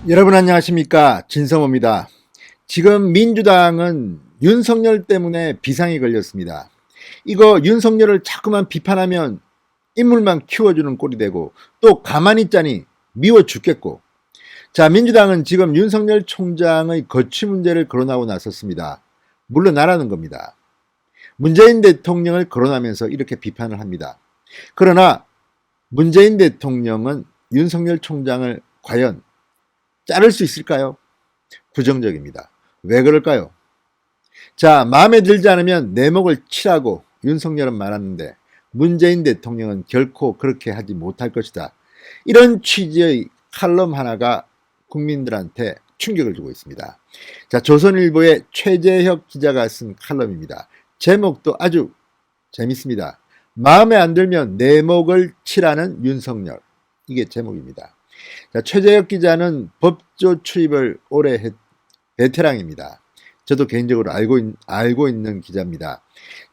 여러분 안녕하십니까, 진성호입니다. 지금 민주당은 윤석열 때문에 비상이 걸렸습니다. 이거 윤석열을 자꾸만 비판하면 인물만 키워주는 꼴이 되고 또 가만히 있자니 미워 죽겠고. 자, 민주당은 지금 윤석열 총장의 거취 문제를 거론하고 나섰습니다. 물러나라는 겁니다. 문재인 대통령을 거론하면서 이렇게 비판을 합니다. 그러나 문재인 대통령은 윤석열 총장을 과연 자를 수 있을까요? 부정적입니다. 왜 그럴까요? 자, 마음에 들지 않으면 내 목을 치라고 윤석열은 말하는데 문재인 대통령은 결코 그렇게 하지 못할 것이다. 이런 취지의 칼럼 하나가 국민들한테 충격을 주고 있습니다. 자, 조선일보의 최재혁 기자가 쓴 칼럼입니다. 제목도 아주 재밌습니다. 마음에 안 들면 내 목을 치라는 윤석열. 이게 제목입니다. 자, 최재혁 기자는 법조 출입을 오래 베테랑입니다. 저도 개인적으로 알고 있는 기자입니다.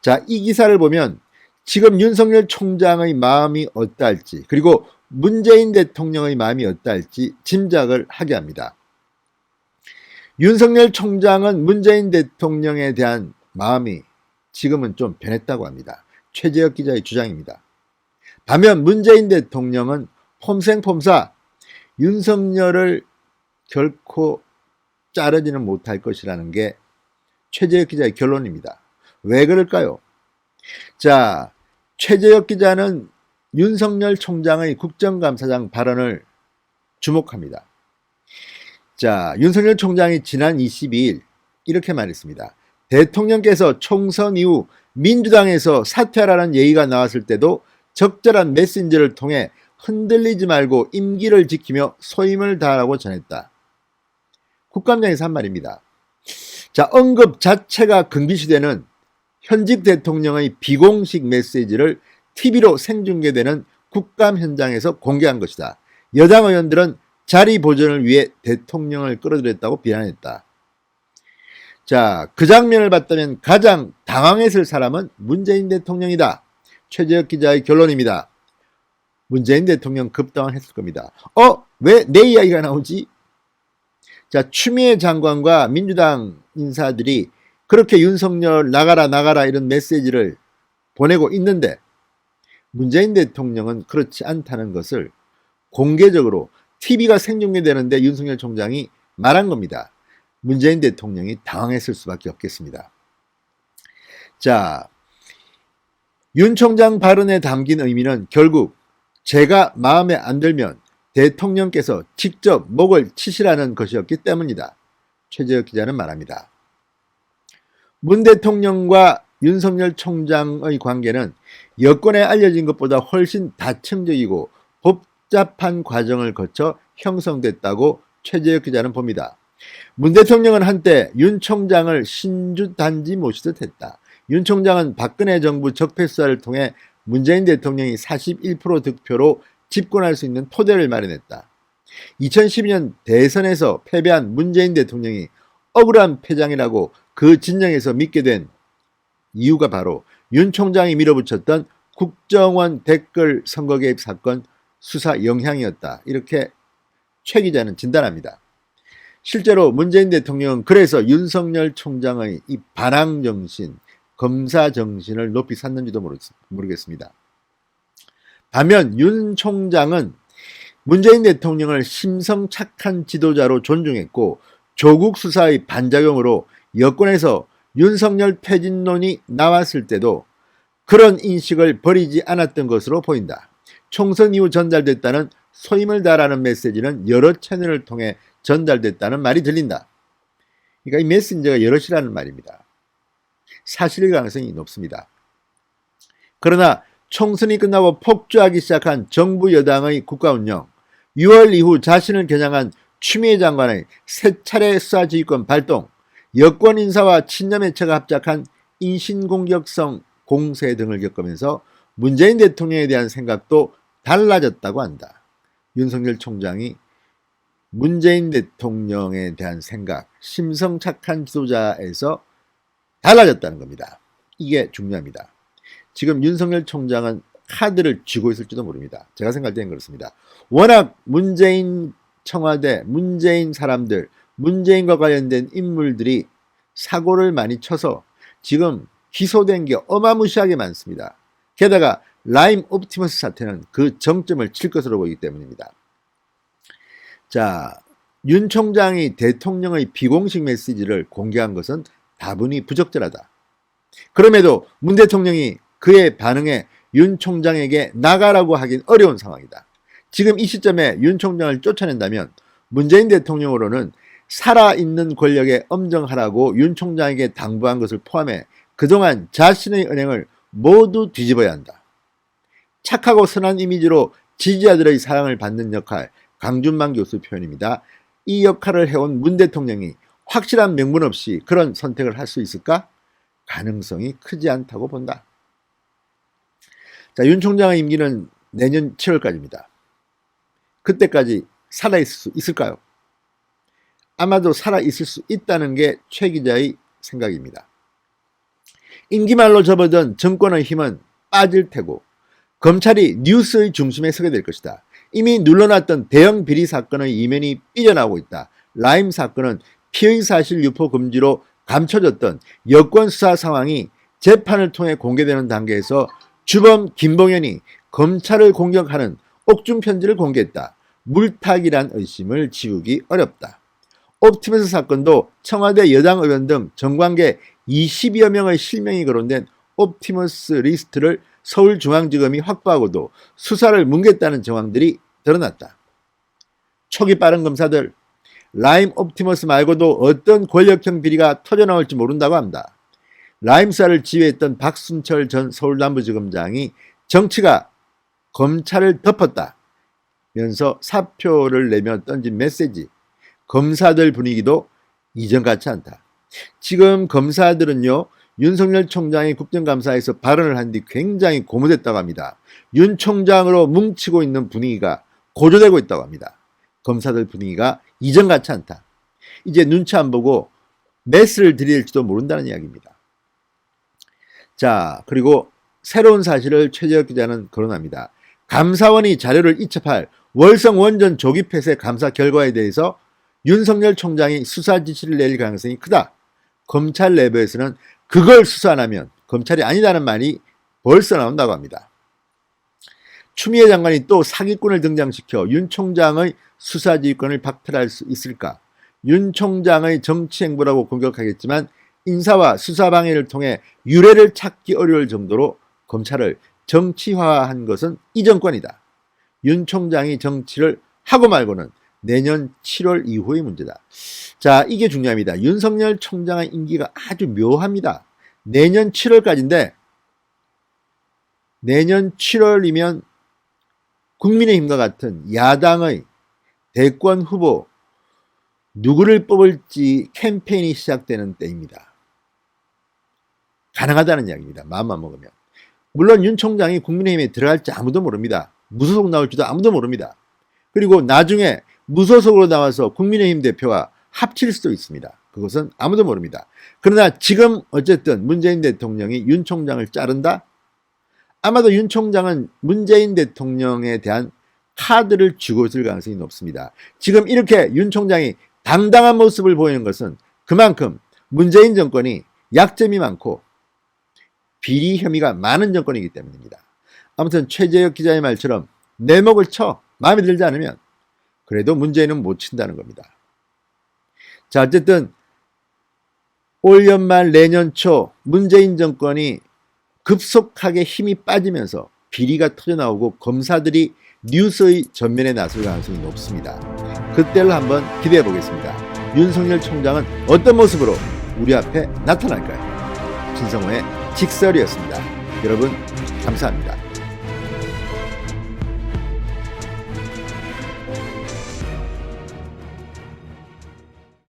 자, 이 기사를 보면 지금 윤석열 총장의 마음이 어떠할지, 그리고 문재인 대통령의 마음이 어떠할지 짐작을 하게 합니다. 윤석열 총장은 문재인 대통령에 대한 마음이 지금은 좀 변했다고 합니다. 최재혁 기자의 주장입니다. 반면 문재인 대통령은 폼생폼사 윤석열을 결코 자르지는 못할 것이라는 게 최재혁 기자의 결론입니다. 왜 그럴까요? 자, 최재혁 기자는 윤석열 총장의 국정감사장 발언을 주목합니다. 자, 윤석열 총장이 지난 22일 이렇게 말했습니다. 대통령께서 총선 이후 민주당에서 사퇴하라는 얘기가 나왔을 때도 적절한 메신저를 통해 흔들리지 말고 임기를 지키며 소임을 다하라고 전했다. 국감장에서 한 말입니다. 자, 언급 자체가 금기시되는 현직 대통령의 비공식 메시지를 TV로 생중계되는 국감 현장에서 공개한 것이다. 여당 의원들은 자리 보존을 위해 대통령을 끌어들였다고 비난했다. 자, 그 장면을 봤다면 가장 당황했을 사람은 문재인 대통령이다. 최재혁 기자의 결론입니다. 문재인 대통령 급당황했을 겁니다. 왜 내 이야기가 나오지? 자, 추미애 장관과 민주당 인사들이 그렇게 윤석열 나가라 이런 메시지를 보내고 있는데 문재인 대통령은 그렇지 않다는 것을 공개적으로 TV가 생중계되는데 윤석열 총장이 말한 겁니다. 문재인 대통령이 당황했을 수밖에 없겠습니다. 자, 윤 총장 발언에 담긴 의미는 결국 제가 마음에 안 들면 대통령께서 직접 목을 치시라는 것이었기 때문이다. 최재혁 기자는 말합니다. 문 대통령과 윤석열 총장의 관계는 여권에 알려진 것보다 훨씬 다층적이고 복잡한 과정을 거쳐 형성됐다고 최재혁 기자는 봅니다. 문 대통령은 한때 윤 총장을 신주단지 모시듯 했다. 윤 총장은 박근혜 정부 적폐수사를 통해 문재인 대통령이 41% 득표로 집권할 수 있는 토대를 마련했다. 2012년 대선에서 패배한 문재인 대통령이 억울한 패장이라고 그 진영에서 믿게 된 이유가 바로 윤 총장이 밀어붙였던 국정원 댓글 선거 개입 사건 수사 영향이었다. 이렇게 최 기자는 진단합니다. 실제로 문재인 대통령은 그래서 윤석열 총장의 이 반항 정신, 검사 정신을 높이 샀는지도 모르겠습니다. 반면 윤 총장은 문재인 대통령을 심성 착한 지도자로 존중했고 조국 수사의 반작용으로 여권에서 윤석열 퇴진론이 나왔을 때도 그런 인식을 버리지 않았던 것으로 보인다. 총선 이후 전달됐다는 소임을 다하라는 메시지는 여러 채널을 통해 전달됐다는 말이 들린다. 그러니까 이 메신저가 여럿이라는 말입니다. 사실일 가능성이 높습니다. 그러나 총선이 끝나고 폭주하기 시작한 정부 여당의 국가운영, 6월 이후 자신을 겨냥한 추미애 장관의 세 차례 수사지휘권 발동, 여권 인사와 친여매체가 합작한 인신공격성 공세 등을 겪으면서 문재인 대통령에 대한 생각도 달라졌다고 한다. 윤석열 총장이 문재인 대통령에 대한 생각, 심성 착한 지도자에서 달라졌다는 겁니다. 이게 중요합니다. 지금 윤석열 총장은 카드를 쥐고 있을지도 모릅니다. 제가 생각할 때는 그렇습니다. 워낙 문재인 청와대, 문재인 사람들, 문재인과 관련된 인물들이 사고를 많이 쳐서 지금 기소된 게 어마무시하게 많습니다. 게다가 라임 옵티머스 사태는 그 정점을 칠 것으로 보이기 때문입니다. 자, 윤 총장이 대통령의 비공식 메시지를 공개한 것은 다분히 부적절하다. 그럼에도 문 대통령이 그의 반응에 윤 총장에게 나가라고 하긴 어려운 상황이다. 지금 이 시점에 윤 총장을 쫓아낸다면 문재인 대통령으로는 살아있는 권력에 엄정하라고 윤 총장에게 당부한 것을 포함해 그동안 자신의 은행을 모두 뒤집어야 한다. 착하고 선한 이미지로 지지자들의 사랑을 받는 역할, 강준만 교수 표현입니다. 이 역할을 해온 문 대통령이 확실한 명분 없이 그런 선택을 할 수 있을까? 가능성이 크지 않다고 본다. 자, 윤 총장의 임기는 내년 7월까지입니다. 그때까지 살아있을 수 있을까요? 아마도 살아있을 수 있다는 게 최 기자의 생각입니다. 임기말로 접어든 정권의 힘은 빠질 테고 검찰이 뉴스의 중심에 서게 될 것이다. 이미 눌러놨던 대형 비리 사건의 이면이 삐져나오고 있다. 라임 사건은 피의 사실 유포 금지로 감춰졌던 여권 수사 상황이 재판을 통해 공개되는 단계에서 주범 김봉현이 검찰을 공격하는 옥중 편지를 공개했다. 물타기란 의심을 지우기 어렵다. 옵티머스 사건도 청와대 여당 의원 등 정관계 20여 명의 실명이 거론된 옵티머스 리스트를 서울중앙지검이 확보하고도 수사를 뭉갰다는 정황들이 드러났다. 촉이 빠른 검사들, 라임 옵티머스 말고도 어떤 권력형 비리가 터져나올지 모른다고 합니다. 라임 수사를 지휘했던 박순철 전 서울남부지검장이 정치가 검찰을 덮었다면서 사표를 내며 던진 메시지, 검사들 분위기도 이전 같지 않다. 지금 검사들은요, 윤석열 총장이 국정감사에서 발언을 한 뒤 굉장히 고무됐다고 합니다. 윤 총장으로 뭉치고 있는 분위기가 고조되고 있다고 합니다. 검사들 분위기가 이전 같지 않다. 이제 눈치 안 보고 메스를 들일지도 모른다는 이야기입니다. 자, 그리고 새로운 사실을 최재혁 기자는 거론합니다. 감사원이 자료를 이첩할 월성 원전 조기 폐쇄 감사 결과에 대해서 윤석열 총장이 수사 지시를 내릴 가능성이 크다. 검찰 내부에서는 그걸 수사 안 하면 검찰이 아니다는 말이 벌써 나온다고 합니다. 추미애 장관이 또 사기꾼을 등장시켜 윤 총장의 수사지휘권을 박탈할 수 있을까? 윤 총장의 정치행보라고 공격하겠지만 인사와 수사방해를 통해 유례를 찾기 어려울 정도로 검찰을 정치화한 것은 이 정권이다. 윤 총장이 정치를 하고 말고는 내년 7월 이후의 문제다. 자, 이게 중요합니다. 윤석열 총장의 임기가 아주 묘합니다. 내년 7월까지인데 내년 7월이면 국민의힘과 같은 야당의 대권 후보 누구를 뽑을지 캠페인이 시작되는 때입니다. 가능하다는 이야기입니다. 마음만 먹으면. 물론 윤 총장이 국민의힘에 들어갈지 아무도 모릅니다. 무소속 나올지도 아무도 모릅니다. 그리고 나중에 무소속으로 나와서 국민의힘 대표와 합칠 수도 있습니다. 그것은 아무도 모릅니다. 그러나 지금 어쨌든 문재인 대통령이 윤 총장을 자른다? 아마도 윤 총장은 문재인 대통령에 대한 카드를 쥐고 있을 가능성이 높습니다. 지금 이렇게 윤 총장이 당당한 모습을 보이는 것은 그만큼 문재인 정권이 약점이 많고 비리 혐의가 많은 정권이기 때문입니다. 아무튼 최재혁 기자의 말처럼 내목을 쳐 마음에 들지 않으면 그래도 문재인은 못 친다는 겁니다. 자, 어쨌든 올 연말 내년 초 문재인 정권이 급속하게 힘이 빠지면서 비리가 터져나오고 검사들이 뉴스의 전면에 나설 가능성이 높습니다. 그때를 한번 기대해 보겠습니다. 윤석열 총장은 어떤 모습으로 우리 앞에 나타날까요? 진성호의 직설이었습니다. 여러분 감사합니다.